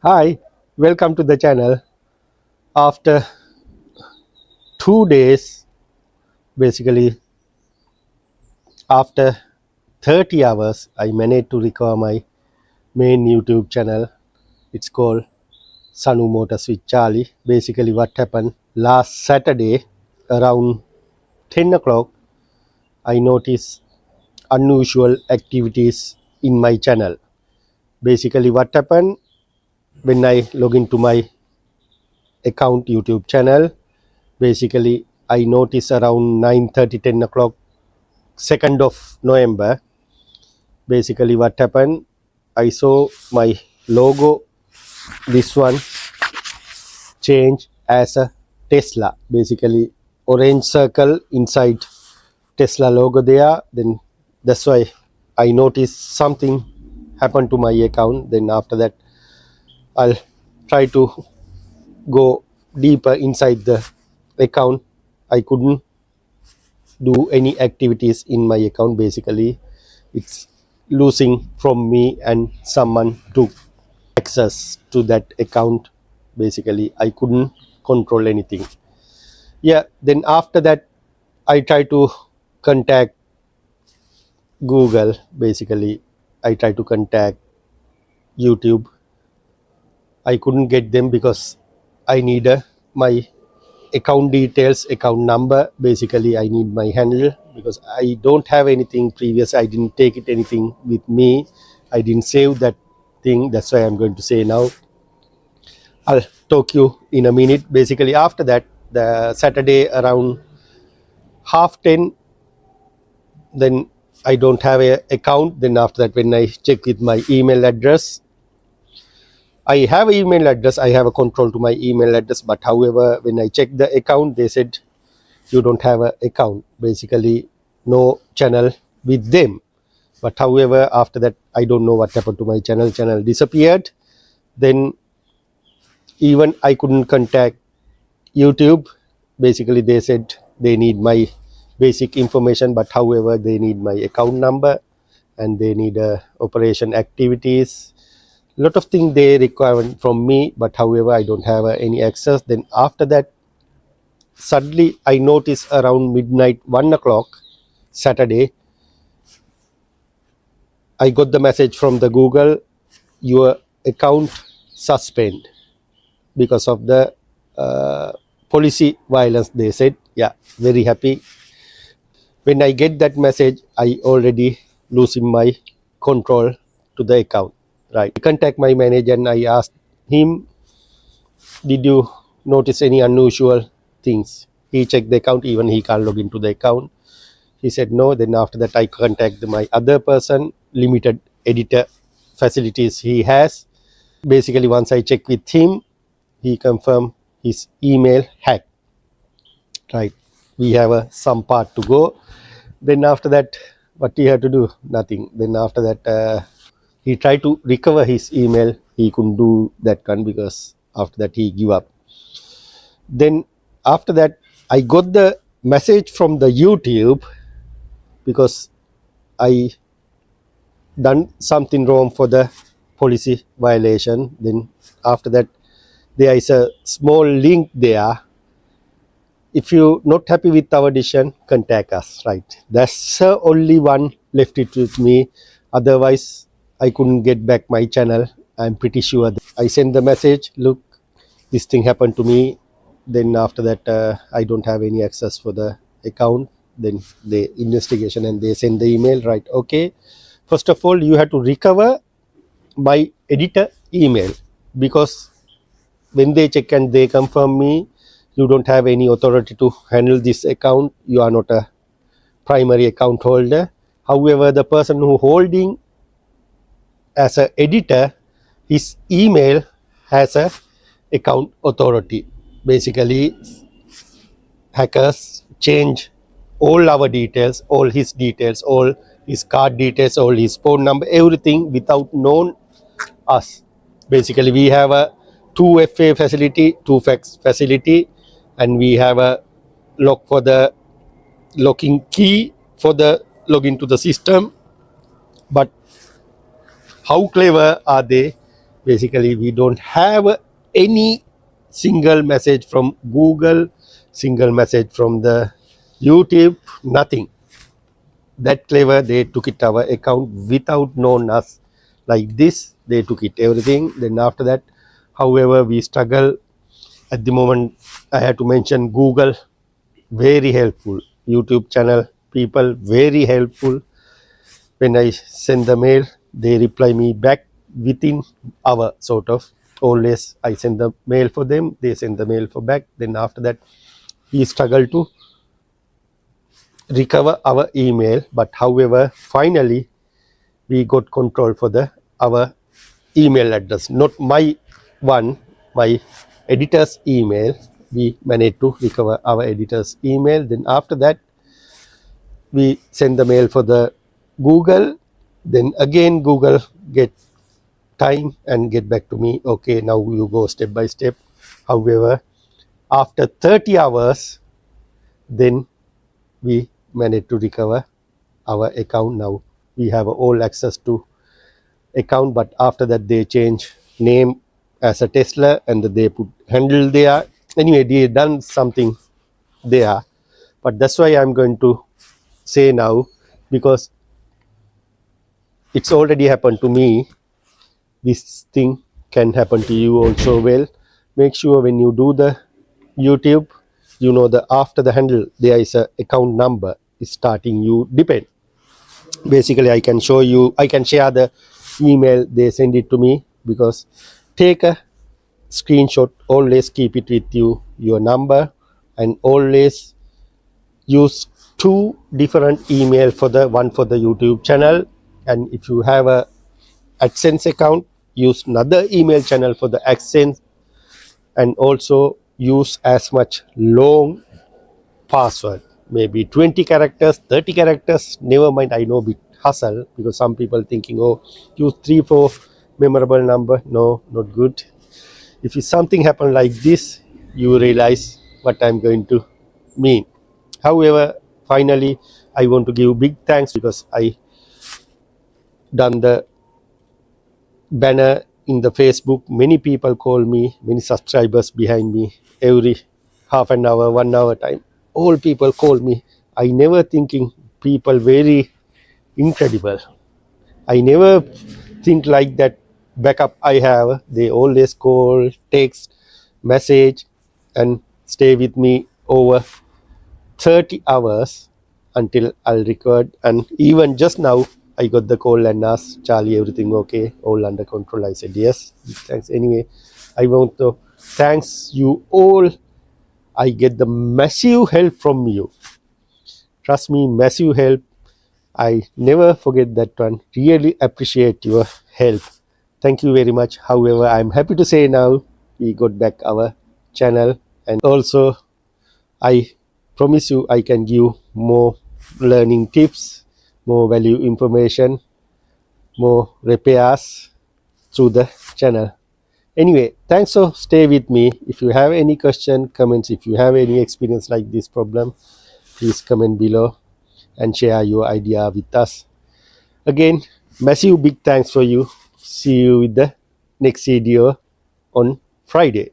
Hi, welcome to the channel. After 2 days, basically after 30 hours, I managed to recover my main YouTube channel. It's called Sanu Motors with Charlie. Basically, what happened last Saturday around 10 o'clock, I noticed unusual activities in my channel. Basically, what happened when I log into my account YouTube channel, basically, I noticed around 9:30, 10 o'clock 2nd of November, basically what happened, I saw my logo, this one, change as a Tesla, basically orange circle inside Tesla logo there. Then that's why I noticed something happened to my account. Then after that, I'll try to go deeper inside the account. I couldn't do any activities in my account. Basically it's losing from me, and someone took access to that account. Basically I couldn't control anything. Yeah, then after that I try to contact Google. Basically I try to contact YouTube. I couldn't get them because I need my account details, account number. Basically I need my handle because I don't have anything previous. I didn't take it anything with me. I didn't save that thing. That's why I'm going to say now. I'll talk you in a minute. Basically after that, the Saturday around half 10, then I don't have a account. Then after that, when I check with my email address, I have an email address, I have a control to my email address, but however when I check the account, they said you don't have an account, basically no channel with them. But however after that, I don't know what happened to my channel disappeared. Then even I couldn't contact YouTube. Basically they said they need my basic information, but however they need my account number, and they need operation activities, lot of things they require from me, but however I don't have any access. Then after that, suddenly I noticed around midnight 1 o'clock Saturday, I got the message from the Google, your account suspend because of the uh, policy violence, they said. Yeah, very happy. When I get that message, I already losing my control to the account. Right, I contact my manager and I asked him, did you notice any unusual things? He checked the account, even he can't log into the account. He said no. Then after that, I contact my other person, limited editor facilities he has. Basically once I check with him, he confirmed his email hacked. Right, we have some part to go. Then after that, what he had to do? Nothing. Then after that, he tried to recover his email. He couldn't do that one because after that he give up. Then after that, I got the message from the YouTube because I done something wrong for the policy violation. Then after that, there is a small link there. If you not happy with our decision, contact us. Right, that's the only one left it with me. Otherwise I couldn't get back my channel. I'm pretty sure that I sent the message, look, this thing happened to me. Then after that, I don't have any access for the account. Then the investigation and they send the email. Right, okay, first of all you have to recover my editor email, because when they check and they confirm me, you don't have any authority to handle this account. You are not a primary account holder. However, the person who holding as a editor, his email has a account authority. Basically hackers change all our details, all his details, all his card details, all his phone number, everything without knowing us. Basically we have a 2FA facility, 2FAX facility, and we have a lock for the locking key for the login to the system. But how clever are they? Basically, we don't have any single message from Google, single message from the YouTube, nothing. That clever, they took it our account without knowing us. Like this, they took it everything. Then after that, however, we struggle at the moment. I had to mention Google, very helpful. YouTube channel people, very helpful. When I send the mail, they reply me back within hour, sort of. Always I send the mail for them, they send the mail for back. Then after that, we struggle to recover our email. But however, finally we got control for the our email address, not my one, my editor's email. We managed to recover our editor's email. Then after that, we send the mail for the Google. Then again Google get time and get back to me. Okay, now you go step by step. However, after 30 hours, then we managed to recover our account. Now we have all access to account, but after that they change name as a Tesla and they put handle there. Anyway, they done something there, but that's why I'm going to say now, because it's already happened to me. This thing can happen to you also. Well, make sure when you do the YouTube, you know the after the handle there is a account number is starting. You depend. Basically, I can show you. I can share the email they send it to me, because take a screenshot. Always keep it with you, your number, and always use two different email for the one for the YouTube channel. And if you have a AdSense account, use another email channel for the AdSense, and also use as much long password, maybe 20 characters, 30 characters, never mind. I know bit hustle, because some people thinking, oh, use 3 4 memorable number. No, not good. If something happen like this, you realize what I'm going to mean. However, finally I want to give big thanks, because I done the banner in the Facebook. Many people call me, many subscribers behind me. Every half an hour, 1 hour time, all people call me. I never thinking people very incredible. I never think like that. Backup I have, they always call, text, message, and stay with me over 30 hours until I'll record. And even just now, I got the call and asked, Charlie, everything okay? All under control? I said, yes. Thanks. Anyway, I want to thanks you all. I get the massive help from you. Trust me, massive help. I never forget that one. Really appreciate your help. Thank you very much. However, I'm happy to say now we got back our channel, and also I promise you I can give more learning tips, more value information, more repairs through the channel. Anyway, thanks for stay with me. If you have any question, comments, if you have any experience like this problem, please comment below and share your idea with us. Again, massive big thanks for you. See you with the next video on Friday.